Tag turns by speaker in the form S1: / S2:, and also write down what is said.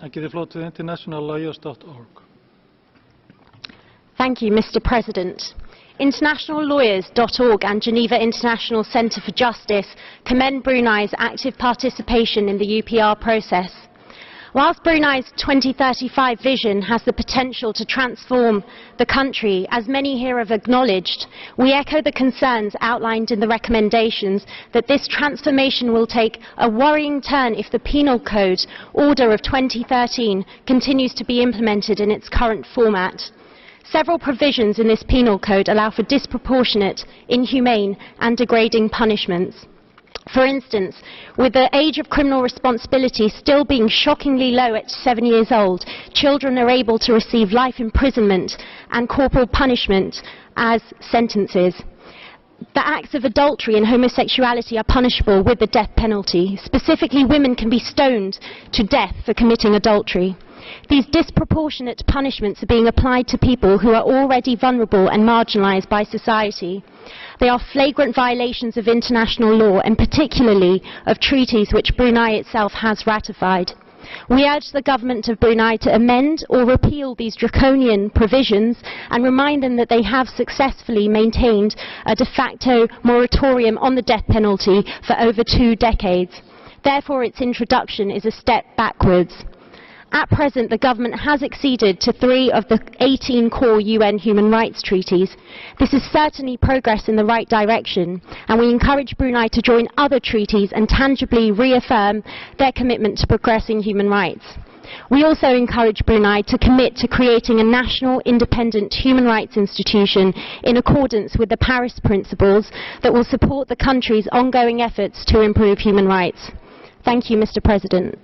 S1: I give the floor to internationallawyers.org.
S2: Thank you, Mr. President. Internationallawyers.org and Geneva International Centre for Justice commend Brunei's active participation in the UPR process. Whilst Brunei's 2035 vision has the potential to transform the country, as many here have acknowledged, we echo the concerns outlined in the recommendations that this transformation will take a worrying turn if the Penal Code Order of 2013 continues to be implemented in its current format. Several provisions in this penal code allow for disproportionate, inhumane and degrading punishments. For instance, with the age of criminal responsibility still being shockingly low at 7 years old, children are able to receive life imprisonment and corporal punishment as sentences. The acts of adultery and homosexuality are punishable with the death penalty. Specifically, women can be stoned to death for committing adultery. These disproportionate punishments are being applied to people who are already vulnerable and marginalised by society. They are flagrant violations of international law and particularly of treaties which Brunei itself has ratified. We urge the government of Brunei to amend or repeal these draconian provisions and remind them that they have successfully maintained a de facto moratorium on the death penalty for over 2 decades. Therefore, its introduction is a step backwards. At present, the government has acceded to 3 of the 18 core UN human rights treaties. This is certainly progress in the right direction, and we encourage Brunei to join other treaties and tangibly reaffirm their commitment to progressing human rights. We also encourage Brunei to commit to creating a national independent human rights institution in accordance with the Paris Principles that will support the country's ongoing efforts to improve human rights. Thank you, Mr. President.